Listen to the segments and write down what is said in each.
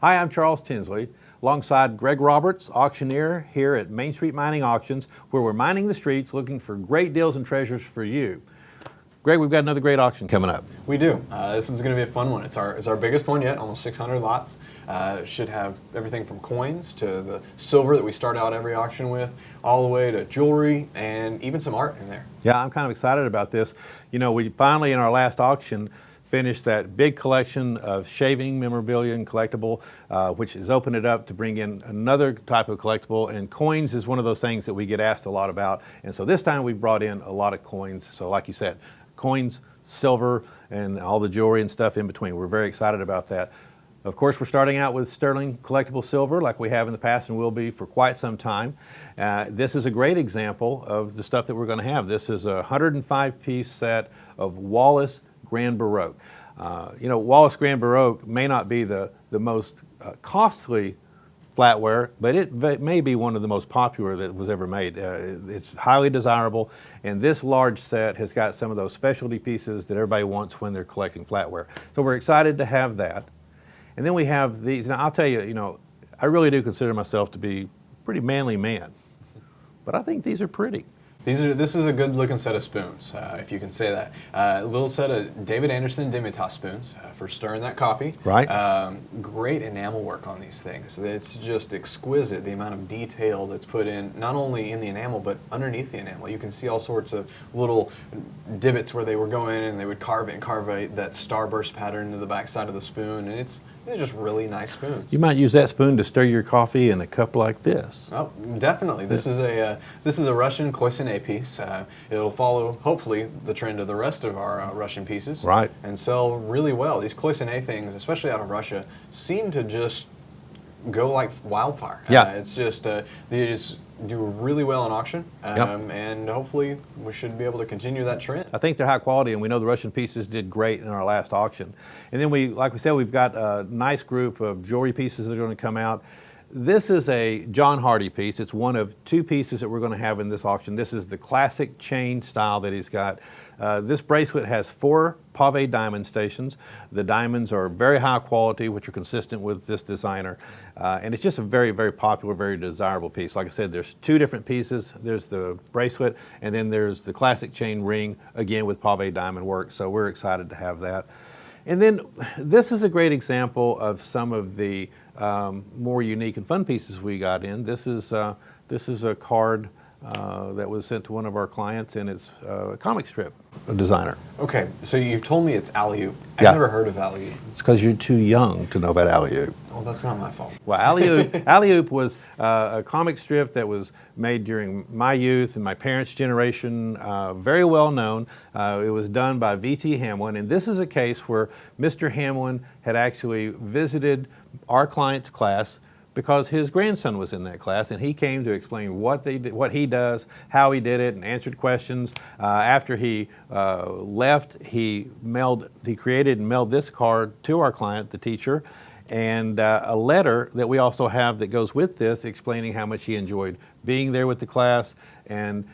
Hi, I'm Charles Tinsley, alongside Greg Roberts, auctioneer here at Main Street Mining Auctions, where we're mining the streets looking for great deals and treasures for you. Greg, we've got another great auction coming up. We do. This is going to be a fun one. It's our biggest one yet, almost 600 lots. Should have everything from coins to the silver that we start out every auction with, all the way to jewelry and even some art in there. Yeah, I'm kind of excited about this. You know, we finally, in our last auction, finished that big collection of shaving memorabilia and collectible, which has opened it up to bring in another type of collectible, and coins is one of those things that we get asked a lot about. And so this time we brought in a lot of coins. So like you said, coins, silver, and all the jewelry and stuff in between. We're very excited about that. Of course, we're starting out with sterling collectible silver like we have in the past and will be for quite some time. This is a great example of the stuff that we're going to have. This is a 105-piece set of Wallace Grand Baroque. You know, Wallace Grand Baroque may not be the most costly flatware, but it may be one of the most popular that was ever made. It's highly desirable, and this large set has got some of those specialty pieces that everybody wants when they're collecting flatware. So we're excited to have that. And then we have these. Now I'll tell you, you know, I really do consider myself to be a pretty manly man, but I think these are pretty. This is a good looking set of spoons, if you can say that. A little set of David Anderson Dimitas spoons for stirring that coffee. Right. Great enamel work on these things. It's just exquisite, the amount of detail that's put in, not only in the enamel, but underneath the enamel. You can see all sorts of little divots where they were going and they would carve that starburst pattern into the back side of the spoon, and they're just really nice spoons. You might use that spoon to stir your coffee in a cup like this. Oh, definitely. This is a Russian cloisonné piece. It'll follow, hopefully, the trend of the rest of our Russian pieces. Right. And sell really well. These cloisonné things, especially out of Russia, seem to just go like wildfire. Yeah. It's just they just do really well in auction, Yep. and hopefully we should be able to continue that trend. I think they're high quality, and we know the Russian pieces did great in our last auction. And then like we said, we've got a nice group of jewelry pieces that are going to come out. This is a John Hardy piece. It's one of two pieces that we're going to have in this auction. This is the classic chain style that he's got. This bracelet has 4 pave diamond stations. The diamonds are very high quality, which are consistent with this designer. And it's just a very, very popular, very desirable piece. Like I said, there's 2 different pieces. There's the bracelet, and then there's the classic chain ring, again with pave diamond work. So we're excited to have that. And then this is a great example of some of the more unique and fun pieces we got in. This is a card that was sent to one of our clients, and it's a comic strip designer. Okay, so you've told me it's alley-oop. Yeah. I've never heard of alley-oop. It's because you're too young to know about alley-oop. Well, that's not my fault. Well, alley-oop was a comic strip that was made during my youth and my parents' generation, very well known. It was done by V.T. Hamlin, and this is a case where Mr. Hamlin had actually visited our client's class because his grandson was in that class, and he came to explain what he does, how he did it, and answered questions. After he left, he created and mailed this card to our client, the teacher, and a letter that we also have that goes with this, explaining how much he enjoyed being there with the class and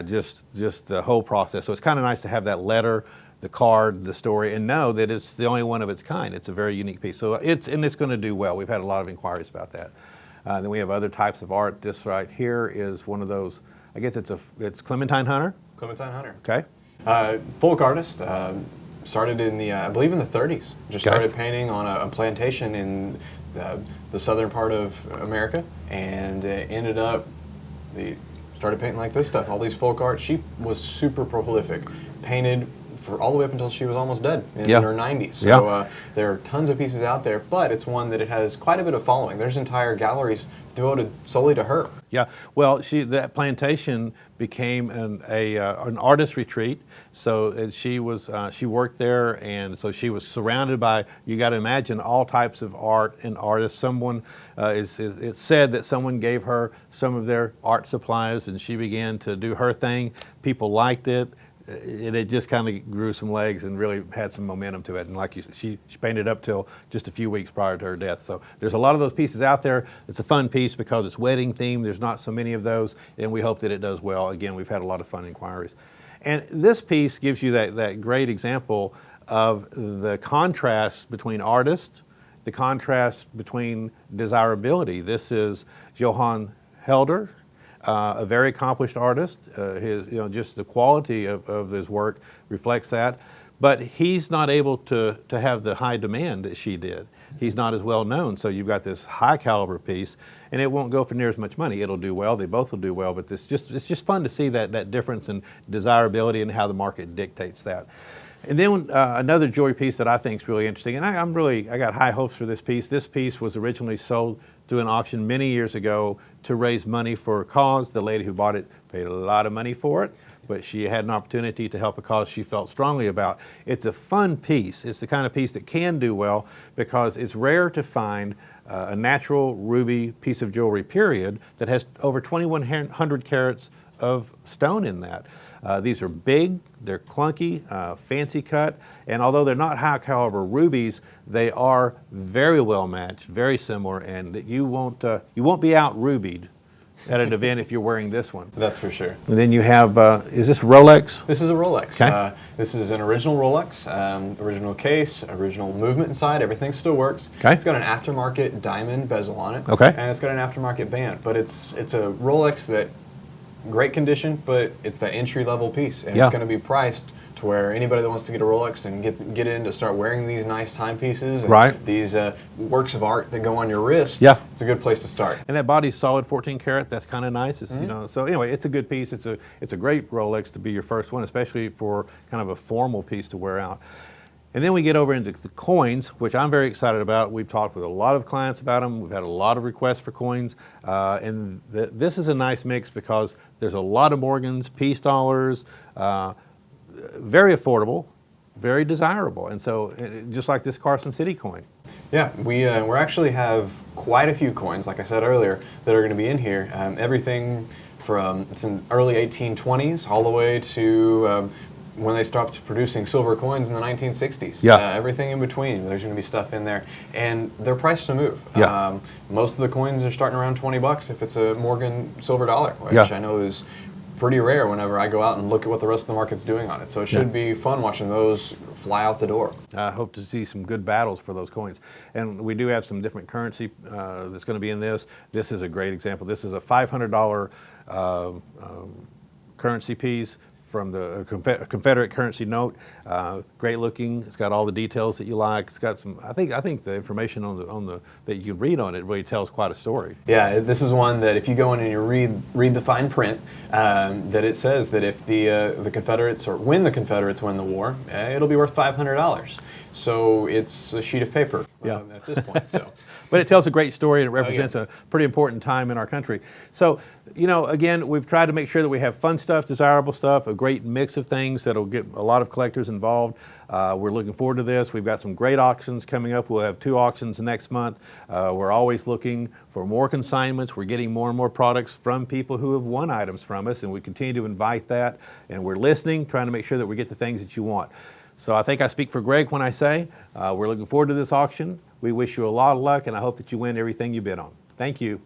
just the whole process. So it's kind of nice to have that letter, the card, the story, and know that it's the only one of its kind. It's a very unique piece. So it's going to do well. We've had a lot of inquiries about that. Then we have other types of art. This right here is one of those. I guess it's Clementine Hunter. Clementine Hunter. Okay. Folk artist. Started in I believe in the 30s. Just started painting on a plantation in the southern part of America, and ended up started painting like this stuff. All these folk art. She was super prolific. Painted for all the way up until she was almost dead in her 90s. So there are tons of pieces out there, but it's one that it has quite a bit of following. There's entire galleries devoted solely to her. Yeah, well, that plantation became an artist retreat. So she worked there, and so she was surrounded by, you got to imagine, all types of art and artists. It's said that someone gave her some of their art supplies, and she began to do her thing. People liked it. It just kind of grew some legs and really had some momentum to it. And like you said, she painted up till just a few weeks prior to her death. So there's a lot of those pieces out there. It's a fun piece because it's wedding themed. There's not so many of those, and we hope that it does well. Again, we've had a lot of fun inquiries. And this piece gives you that great example of the contrast between artist the contrast between desirability. This is Johan Helder, a very accomplished artist. Just the quality of his work reflects that. But he's not able to have the high demand that she did. He's not as well known, so you've got this high caliber piece, and it won't go for near as much money. It'll do well, they both will do well, but it's just fun to see that difference in desirability and how the market dictates that. And then another jewelry piece that I think is really interesting, and I got high hopes for this piece. This piece was originally sold through an auction many years ago to raise money for a cause. The lady who bought it paid a lot of money for it, but she had an opportunity to help a cause she felt strongly about. It's a fun piece. It's the kind of piece that can do well because it's rare to find a natural ruby piece of jewelry, period, that has over 2,100 carats of stone in that. These are big, they're clunky, fancy cut, and although they're not high caliber rubies, they are very well matched, very similar, and you won't be out rubied at an event if you're wearing this one. That's for sure. And then you have, is this Rolex? This is a Rolex. Okay. This is an original Rolex, original case, original movement inside, everything still works. Okay. It's got an aftermarket diamond bezel on it. Okay. And it's got an aftermarket band, but it's a Rolex that, great condition, but it's that entry-level piece, and Yeah. it's going to be priced to where anybody that wants to get a Rolex and get in to start wearing these nice timepieces and Right. these works of art that go on your wrist, Yeah. it's a good place to start. And that body's solid 14 karat. That's kind of nice. It's, so anyway, it's a good piece. It's a great Rolex to be your first one, especially for kind of a formal piece to wear out. And then we get over into the coins, which I'm very excited about. We've talked with a lot of clients about them. We've had a lot of requests for coins. And this is a nice mix because there's a lot of Morgans, peace dollars, very affordable, very desirable. And so just like this Carson City coin. Yeah, we actually have quite a few coins, like I said earlier, that are going to be in here. Everything from, it's in early 1820s all the way to when they stopped producing silver coins in the 1960s. Yeah. Everything in between, there's going to be stuff in there. And they're priced to move. Yeah. Most of the coins are starting around 20 bucks if it's a Morgan silver dollar, which Yeah. I know is pretty rare whenever I go out and look at what the rest of the market's doing on it. So it should be fun watching those fly out the door. I hope to see some good battles for those coins. And we do have some different currency that's going to be in this. This is a great example. This is a $500 currency piece from the Confederate currency note. Great looking. It's got all the details that you like. It's got some. I think the information on the that you can read on it really tells quite a story. Yeah, this is one that if you go in and you read the fine print, that it says that if the Confederates, or when the Confederates win the war, it'll be worth $500. So it's a sheet of paper at this point. So. But it tells a great story and it represents a pretty important time in our country. So, again, we've tried to make sure that we have fun stuff, desirable stuff, a great mix of things that'll get a lot of collectors involved. We're looking forward to this. We've got some great auctions coming up. We'll have 2 auctions next month. We're always looking for more consignments. We're getting more and more products from people who have won items from us, and we continue to invite that. And we're listening, trying to make sure that we get the things that you want. So I think I speak for Greg when I say we're looking forward to this auction. We wish you a lot of luck, and I hope that you win everything you bid on. Thank you.